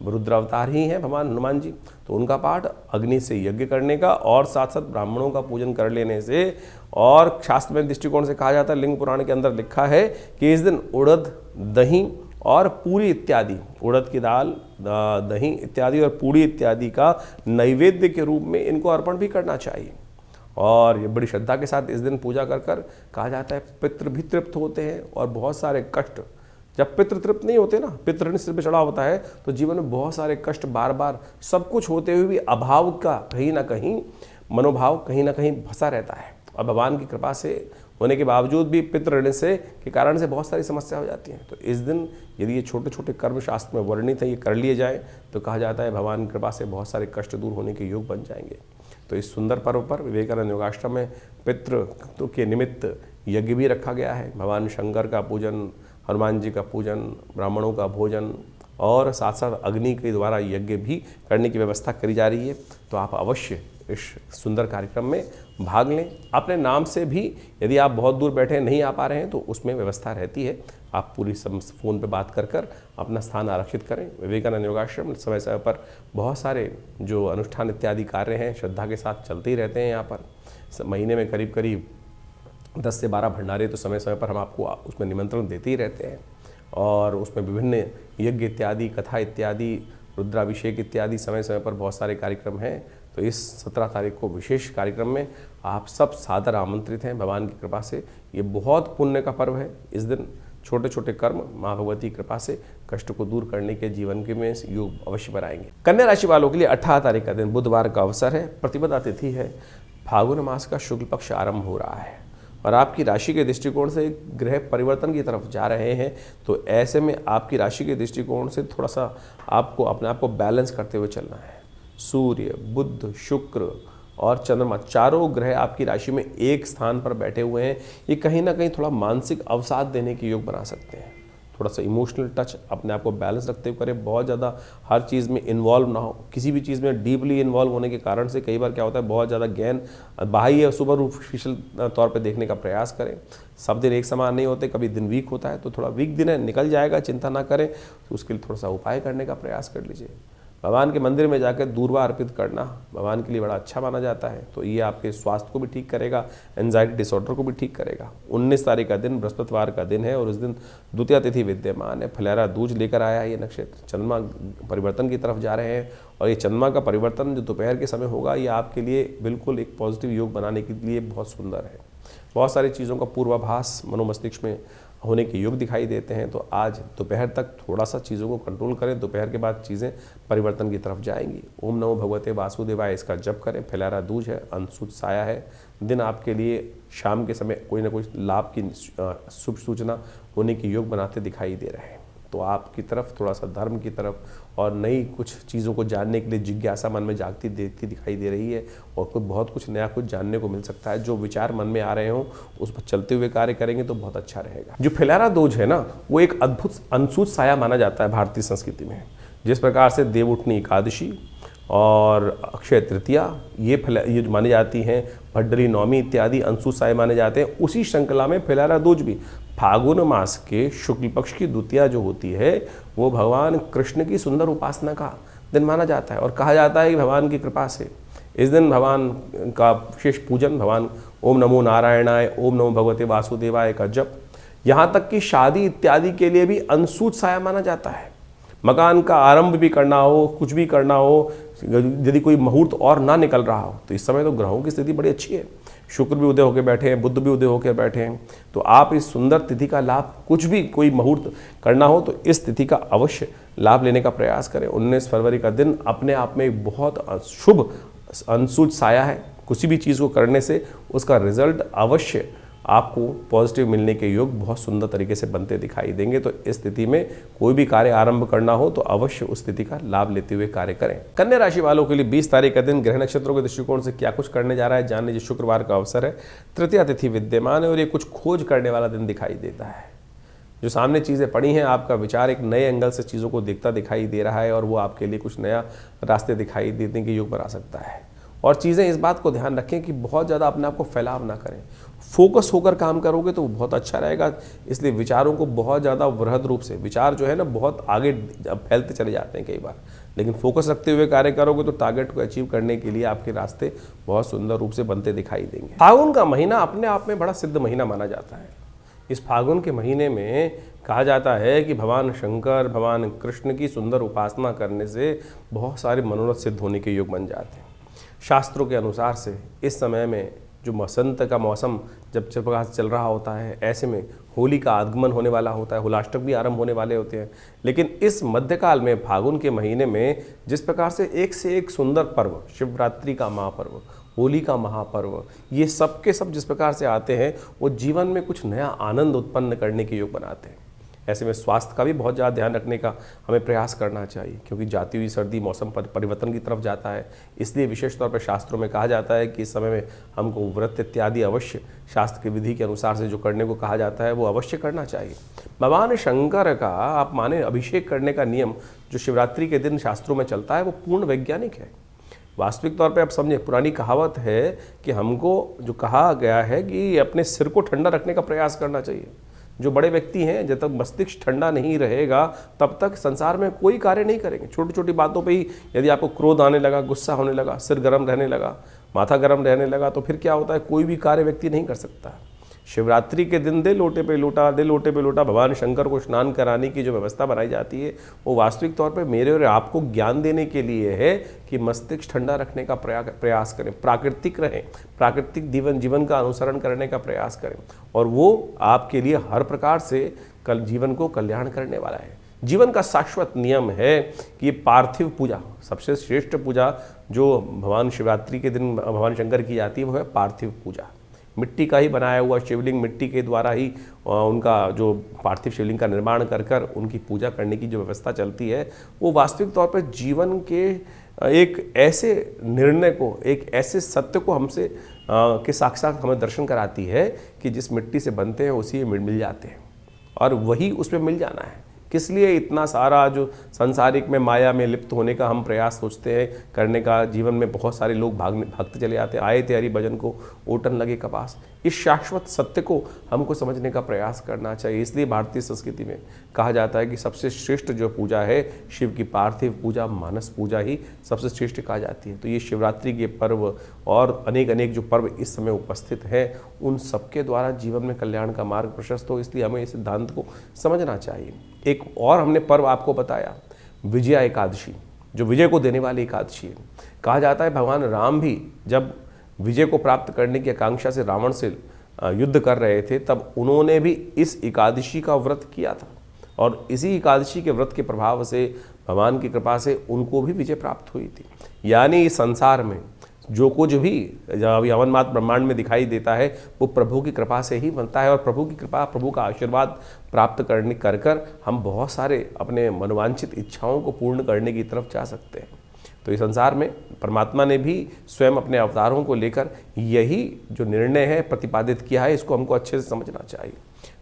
रुद्र अवतार ही हैं भगवान हनुमान जी, तो उनका पाठ अग्नि से यज्ञ करने का और साथ साथ ब्राह्मणों का पूजन कर लेने से, और शास्त्र में दृष्टिकोण से कहा जाता है, लिंग पुराण के अंदर लिखा है कि इस दिन उड़द, दही और पूरी इत्यादि, उड़द की दाल, दही इत्यादि और पूरी इत्यादि का नैवेद्य के रूप में इनको अर्पण भी करना चाहिए। और ये बड़ी श्रद्धा के साथ इस दिन पूजा कर कर कहा जाता है पितृ भी तृप्त होते हैं, और बहुत सारे कष्ट, जब पितृ तृप्त नहीं होते ना, पितृ ऋण सिर पे चढ़ा होता है, तो जीवन में बहुत सारे कष्ट, बार बार सब कुछ होते हुए भी अभाव का कहीं ना कहीं मनोभाव कहीं ना कहीं फंसा रहता है, और भगवान की कृपा से होने के बावजूद भी पितृ ऋण से के कारण से बहुत सारी समस्या हो जाती हैं। तो इस दिन यदि ये छोटे छोटे कर्म शास्त्र में वर्णित है, ये कर लिए जाए, तो कहा जाता है भगवान की कृपा से बहुत सारे कष्ट दूर होने के योग बन जाएंगे। तो इस सुंदर पर्व पर विवेकानंद योगाश्रम में पितृ के निमित्त यज्ञ भी रखा गया है। भगवान शंकर का पूजन, हनुमान जी का पूजन, ब्राह्मणों का भोजन और साथ साथ अग्नि के द्वारा यज्ञ भी करने की व्यवस्था करी जा रही है। तो आप अवश्य इस सुंदर कार्यक्रम में भाग लें। अपने नाम से भी यदि आप बहुत दूर बैठे नहीं आ पा रहे हैं तो उसमें व्यवस्था रहती है, आप पूरी फ़ोन पे बात कर कर अपना स्थान आरक्षित करें। विवेकानंद योगाश्रम समय समय पर बहुत सारे जो अनुष्ठान इत्यादि कार्य हैं श्रद्धा के साथ चलते ही रहते हैं। यहाँ पर महीने में करीब करीब 10 से 12 भंडारे तो समय समय पर हम आपको उसमें निमंत्रण देते ही रहते हैं, और उसमें विभिन्न यज्ञ इत्यादि, कथा इत्यादि, रुद्राभिषेक इत्यादि समय समय पर बहुत सारे कार्यक्रम हैं। तो इस 17 तारीख को विशेष कार्यक्रम में आप सब सादर आमंत्रित हैं। भगवान की कृपा से ये बहुत पुण्य का पर्व है। इस दिन छोटे छोटे कर्म माँ भगवती की कृपा से कष्ट को दूर करने के जीवन के में योग अवश्य बनाएंगे। कन्या राशि वालों के लिए 18 तारीख का दिन बुधवार का अवसर है। प्रतिपदा तिथि है, फागुन मास का शुक्ल पक्ष आरंभ हो रहा है, और आपकी राशि के दृष्टिकोण से ग्रह परिवर्तन की तरफ जा रहे हैं। तो ऐसे में आपकी राशि के दृष्टिकोण से थोड़ा सा आपको अपने आप को बैलेंस करते हुए चलना है। सूर्य, बुध, शुक्र और चंद्रमा चारों ग्रह आपकी राशि में एक स्थान पर बैठे हुए हैं। ये कहीं ना कहीं थोड़ा मानसिक अवसाद देने के योग बना सकते हैं। थोड़ा सा इमोशनल टच अपने आप को बैलेंस रखते हुए करें। बहुत ज़्यादा हर चीज़ में इन्वॉल्व ना हो। किसी भी चीज़ में डीपली इन्वॉल्व होने के कारण से कई बार क्या होता है, बहुत ज़्यादा ज्ञान बाह्य सुपरफिशियल तौर पे देखने का प्रयास करें। सब दिन एक समान नहीं होते, कभी दिन वीक होता है, तो थोड़ा वीक दिन है, निकल जाएगा, चिंता ना करें। तो उसके लिए थोड़ा सा उपाय करने का प्रयास कर लीजिए। भगवान के मंदिर में जाकर दूर्वा अर्पित करना भगवान के लिए बड़ा अच्छा माना जाता है। तो ये आपके स्वास्थ्य को भी ठीक करेगा, एंजाइटी डिसऑर्डर को भी ठीक करेगा। 19 तारीख का दिन बृहस्पतिवार का दिन है, और उस दिन द्वितीया तिथि विद्यमान है। फलेरा दूज लेकर आया है ये नक्षत्र। चंद्रमा परिवर्तन की तरफ जा रहे हैं, और ये चंद्रमा का परिवर्तन जो दोपहर के समय होगा, ये आपके लिए बिल्कुल एक पॉजिटिव योग बनाने के लिए बहुत सुंदर है। बहुत सारी चीज़ों का पूर्वाभास मनोमस्तिष्क में होने के योग दिखाई देते हैं। तो आज दोपहर तक थोड़ा सा चीज़ों को कंट्रोल करें, दोपहर के बाद चीज़ें परिवर्तन की तरफ जाएंगी। ओम नमो भगवते वासुदेवाय इसका जप करें। फैलारा दूज है, अंशुत साया है। दिन आपके लिए शाम के समय कोई ना कोई लाभ की शुभ सूचना होने की योग बनाते दिखाई दे रहे हैं। तो आपकी तरफ थोड़ा सा धर्म की तरफ और नई कुछ चीज़ों को जानने के लिए जिज्ञासा मन में जागती देती दिखाई दे रही है, और कुछ बहुत कुछ नया कुछ जानने को मिल सकता है। जो विचार मन में आ रहे हों उस पर चलते हुए कार्य करेंगे तो बहुत अच्छा रहेगा। जो फैलारा दूज है ना, वो एक अद्भुत अनसूत साया माना जाता है भारतीय संस्कृति में। जिस प्रकार से देवउठनी एकादशी और अक्षय तृतीया ये मानी जाती हैं, भड्डरी नौमी इत्यादि अंशुत साय माने जाते हैं, उसी श्रृंखला में फैलारा दूज भी फागुन मास के शुक्ल पक्ष की द्वितीया जो होती है, वो भगवान कृष्ण की सुंदर उपासना का दिन माना जाता है। और कहा जाता है कि भगवान की कृपा से इस दिन भगवान का विशेष पूजन, भगवान ओम नमो नारायणाय, ओम नमो भगवते वासुदेवाय का जप, यहाँ तक कि शादी इत्यादि के लिए भी अंशुत साया माना जाता है। मकान का आरंभ भी करना हो, कुछ भी करना हो, यदि कोई मुहूर्त और ना निकल रहा हो, तो इस समय तो ग्रहों की स्थिति बड़ी अच्छी है। शुक्र भी उदय होकर बैठे हैं, बुध भी उदय होकर बैठे हैं। तो आप इस सुंदर तिथि का लाभ, कुछ भी कोई मुहूर्त करना हो तो इस तिथि का अवश्य लाभ लेने का प्रयास करें। 19 फरवरी का दिन अपने आप में एक बहुत शुभ अंशुत साया है। किसी भी चीज़ को करने से उसका रिजल्ट अवश्य आपको पॉजिटिव मिलने के योग बहुत सुंदर तरीके से बनते दिखाई देंगे। तो इस स्थिति में कोई भी कार्य आरंभ करना हो तो अवश्य उस स्थिति का लाभ लेते हुए कार्य करें। कन्या राशि वालों के लिए 20 तारीख का दिन ग्रह नक्षत्रों के दृष्टिकोण से क्या कुछ करने जा रहा है जान लीजिए। शुक्रवार का अवसर है, तृतीया तिथि विद्यमान है, और ये कुछ खोज करने वाला दिन दिखाई देता है। जो सामने चीज़ें पड़ी हैं, आपका विचार एक नए एंगल से चीज़ों को देखता दिखाई दे रहा है, और वो आपके लिए कुछ नया रास्ते दिखाई देने के योग बना सकता है। और चीज़ें इस बात को ध्यान रखें कि बहुत ज़्यादा अपने आप को फैलाव ना करें। फोकस होकर काम करोगे तो बहुत अच्छा रहेगा। इसलिए विचारों को बहुत ज़्यादा वृहद रूप से, विचार जो है ना बहुत आगे फैलते चले जाते हैं कई बार, लेकिन फोकस रखते हुए कार्य करोगे तो टारगेट को अचीव करने के लिए आपके रास्ते बहुत सुंदर रूप से बनते दिखाई देंगे। फागुन का महीना अपने आप में बड़ा सिद्ध महीना माना जाता है। इस फागुन के महीने में कहा जाता है कि भगवान शंकर, भगवान कृष्ण की सुंदर उपासना करने से बहुत सारे मनोरथ सिद्ध होने के योग बन जाते हैं। शास्त्रों के अनुसार से इस समय में जो बसंत का मौसम जब चल रहा होता है, ऐसे में होली का आगमन होने वाला होता है, होलाष्टक भी आरंभ होने वाले होते हैं। लेकिन इस मध्यकाल में फागुन के महीने में जिस प्रकार से एक सुंदर पर्व, शिवरात्रि का महापर्व, होली का महापर्व, ये सब के सब जिस प्रकार से आते हैं वो जीवन में कुछ नया आनंद उत्पन्न करने के योग बनाते हैं। ऐसे में स्वास्थ्य का भी बहुत ज़्यादा ध्यान रखने का हमें प्रयास करना चाहिए, क्योंकि जाती हुई सर्दी मौसम परिवर्तन की तरफ जाता है। इसलिए विशेष तौर पर शास्त्रों में कहा जाता है कि इस समय में हमको व्रत इत्यादि अवश्य शास्त्र की विधि के अनुसार से जो करने को कहा जाता है वो अवश्य करना चाहिए। भगवान शंकर का आप माने अभिषेक करने का नियम जो शिवरात्रि के दिन शास्त्रों में चलता है वो पूर्ण वैज्ञानिक है। वास्तविक तौर पे आप समझे, पुरानी कहावत है कि हमको जो कहा गया है कि अपने सिर को ठंडा रखने का प्रयास करना चाहिए। जो बड़े व्यक्ति हैं, जब तक मस्तिष्क ठंडा नहीं रहेगा तब तक संसार में कोई कार्य नहीं करेंगे। छोटी छोटी बातों पे ही यदि आपको क्रोध आने लगा, गुस्सा होने लगा, सिर गर्म रहने लगा, माथा गर्म रहने लगा, तो फिर क्या होता है, कोई भी कार्य व्यक्ति नहीं कर सकता। शिवरात्रि के दिन दे लोटे पे लोटा भगवान शंकर को स्नान कराने की जो व्यवस्था बनाई जाती है वो वास्तविक तौर पे मेरे और आपको ज्ञान देने के लिए है कि मस्तिष्क ठंडा रखने का प्रयास करें, प्राकृतिक रहें, प्राकृतिक जीवन का अनुसरण करने का प्रयास करें, और वो आपके लिए हर प्रकार से जीवन को कल्याण करने वाला है। जीवन का शाश्वत नियम है कि ये पार्थिव पूजा, सबसे श्रेष्ठ पूजा जो भगवान शिवरात्रि के दिन भगवान शंकर की जाती है वो है पार्थिव पूजा। मिट्टी का ही बनाया हुआ शिवलिंग, मिट्टी के द्वारा ही उनका जो पार्थिव शिवलिंग का निर्माण कर उनकी पूजा करने की जो व्यवस्था चलती है वो वास्तविक तौर पर जीवन के एक ऐसे निर्णय को, एक ऐसे सत्य को हमसे के साक्षात हमें दर्शन कराती है कि जिस मिट्टी से बनते हैं उसी में मिल जाते हैं और वही उसमें मिल जाना है। किस लिए इतना सारा जो संसारिक में माया में लिप्त होने का हम प्रयास सोचते हैं करने का। जीवन में बहुत सारे लोग भागते चले जाते हैं, आए थे हरि भजन को ओटन लगे कपास। इस शाश्वत सत्य को हमको समझने का प्रयास करना चाहिए। इसलिए भारतीय संस्कृति में कहा जाता है कि सबसे श्रेष्ठ जो पूजा है शिव की पार्थिव पूजा, मानस पूजा ही सबसे श्रेष्ठ कहा जाती है। तो ये शिवरात्रि के पर्व और अनेक जो पर्व इस समय उपस्थित हैं उन सबके द्वारा जीवन में कल्याण का मार्ग प्रशस्त हो, इसलिए हमें इस सिद्धांत को समझना चाहिए। एक और हमने पर्व आपको बताया, विजया एकादशी, जो विजय को देने वाली एकादशी है। कहा जाता है भगवान राम भी जब विजय को प्राप्त करने की आकांक्षा से रावण से युद्ध कर रहे थे तब उन्होंने भी इस एकादशी का व्रत किया था और इसी एकादशी के व्रत के प्रभाव से भगवान की कृपा से उनको भी विजय प्राप्त हुई थी। यानी इस संसार में जो कुछ भी यवन मात ब्रह्मांड में दिखाई देता है वो प्रभु की कृपा से ही बनता है और प्रभु की कृपा, प्रभु का आशीर्वाद प्राप्त करने कर हम बहुत सारे अपने मनोवांछित इच्छाओं को पूर्ण करने की तरफ जा सकते हैं। तो इस संसार में परमात्मा ने भी स्वयं अपने अवतारों को लेकर यही जो निर्णय है प्रतिपादित किया है, इसको हमको अच्छे से समझना चाहिए।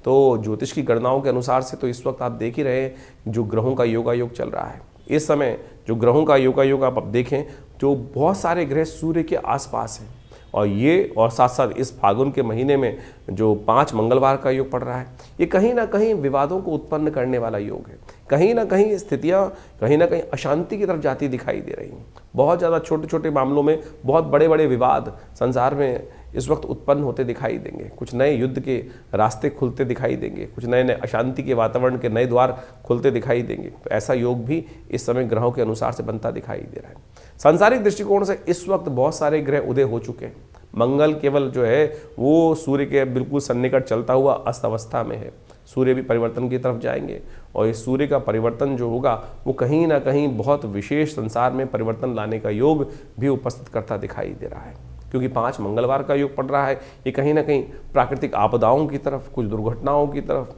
तो ज्योतिष की गणनाओं के अनुसार से तो इस वक्त आप देख ही रहे हैं जो ग्रहों का योगायोग चल रहा है। इस समय जो ग्रहों का योगायोग आप देखें जो बहुत सारे ग्रह सूर्य के आसपास हैं और साथ साथ इस फागुन के महीने में जो 5 मंगलवार का योग पड़ रहा है, ये कहीं ना कहीं विवादों को उत्पन्न करने वाला योग है। कहीं ना कहीं स्थितियाँ कहीं ना कहीं अशांति की तरफ जाती दिखाई दे रही हैं। बहुत ज़्यादा छोटे छोटे मामलों में बहुत बड़े बड़े विवाद संसार में इस वक्त उत्पन्न होते दिखाई देंगे। कुछ नए युद्ध के रास्ते खुलते दिखाई देंगे, कुछ नए नए अशांति के वातावरण के नए द्वार खुलते दिखाई देंगे। तो ऐसा योग भी इस समय ग्रहों के अनुसार से बनता दिखाई दे रहा है। सांसारिक दृष्टिकोण से इस वक्त बहुत सारे ग्रह उदय हो चुके हैं। मंगल केवल जो है वो सूर्य के बिल्कुल सन्निकट चलता हुआ अस्त अवस्था में है। सूर्य भी परिवर्तन की तरफ जाएंगे और इस सूर्य का परिवर्तन जो होगा वो कहीं ना कहीं बहुत विशेष संसार में परिवर्तन लाने का योग भी उपस्थित करता दिखाई दे रहा है, क्योंकि 5 मंगलवार का योग पड़ रहा है। ये कहीं ना कहीं प्राकृतिक आपदाओं की तरफ, कुछ दुर्घटनाओं की तरफ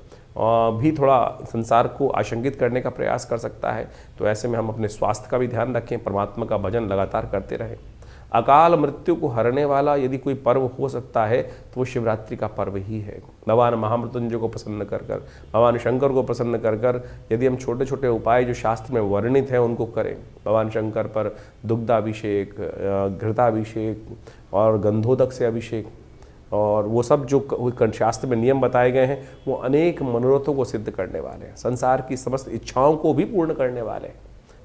भी थोड़ा संसार को आशंकित करने का प्रयास कर सकता है। तो ऐसे में हम अपने स्वास्थ्य का भी ध्यान रखें, परमात्मा का भजन लगातार करते रहें। अकाल मृत्यु को हरने वाला यदि कोई पर्व हो सकता है तो वो शिवरात्रि का पर्व ही है। भगवान महामृत्युंजय को प्रसन्न कर कर, भगवान शंकर को प्रसन्न कर कर यदि हम छोटे छोटे उपाय जो शास्त्र में वर्णित हैं उनको करें, भगवान शंकर पर दुग्धाभिषेक, घृताभिषेक और गंधोदक से अभिषेक, और वो सब जो शास्त्र में नियम बताए गए हैं वो अनेक मनोरथों को सिद्ध करने वाले हैं, संसार की समस्त इच्छाओं को भी पूर्ण करने वाले हैं।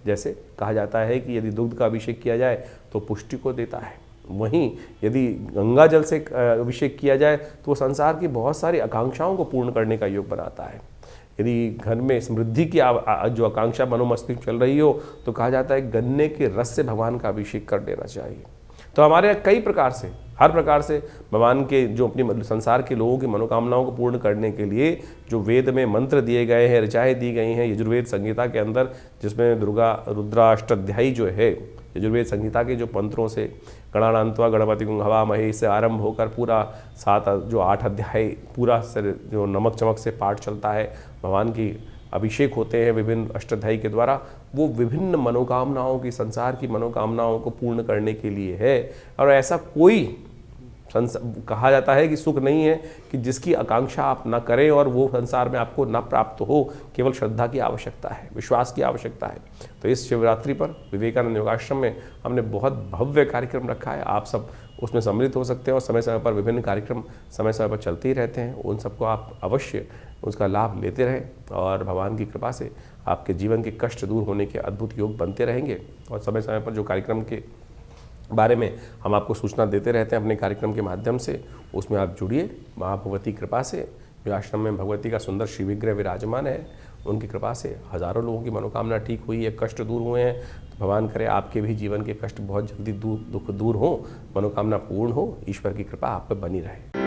जैसे कहा जाता है कि यदि दुग्ध का अभिषेक किया जाए तो पुष्टि को देता है, वहीं यदि गंगा जल से अभिषेक किया जाए तो वो संसार की बहुत सारी आकांक्षाओं को पूर्ण करने का योग बनाता है। यदि घर में समृद्धि की जो आकांक्षा मनोमस्तिष्क चल रही हो तो कहा जाता है गन्ने के रस से भगवान का अभिषेक कर देना चाहिए। तो हमारे यहाँ कई प्रकार से, हर प्रकार से भगवान के जो अपनी संसार के लोगों की मनोकामनाओं को पूर्ण करने के लिए जो वेद में मंत्र दिए गए हैं, ऋचाएँ दी गई हैं यजुर्वेद संहिता के अंदर, जिसमें रुद्राष्टाध्यायी जो है यजुर्वेद संहिता के जो मंत्रों से गणानान्त्वा गणपतिगुं हवामहे से आरंभ होकर पूरा 8 अध्याय पूरा जो नमक चमक से पाठ चलता है, भगवान की अभिषेक होते हैं विभिन्न अष्टाध्यायी के द्वारा, वो विभिन्न मनोकामनाओं की, संसार की मनोकामनाओं को पूर्ण करने के लिए है। और ऐसा कोई कहा जाता है कि सुख नहीं है कि जिसकी आकांक्षा आप न करें और वो संसार में आपको न प्राप्त हो, केवल श्रद्धा की आवश्यकता है, विश्वास की आवश्यकता है। तो इस शिवरात्रि पर विवेकानंद योगाश्रम में हमने बहुत भव्य कार्यक्रम रखा है, आप सब उसमें सम्मिलित हो सकते हैं और समय समय पर विभिन्न कार्यक्रम समय समय पर चलते ही रहते हैं, उन सबको आप अवश्य उसका लाभ लेते रहें और भगवान की कृपा से आपके जीवन के कष्ट दूर होने के अद्भुत योग बनते रहेंगे। और समय समय पर जो कार्यक्रम के बारे में हम आपको सूचना देते रहते हैं अपने कार्यक्रम के माध्यम से, उसमें आप जुड़िए। महाभगवती कृपा से जो आश्रम में भगवती का सुंदर शिव विग्रह विराजमान है, उनकी कृपा से हज़ारों लोगों की मनोकामना ठीक हुई है, कष्ट दूर हुए हैं। तो भगवान करे आपके भी जीवन के कष्ट बहुत जल्दी दुख दूर हो, मनोकामना पूर्ण हो, ईश्वर की कृपा आप पर बनी रहे।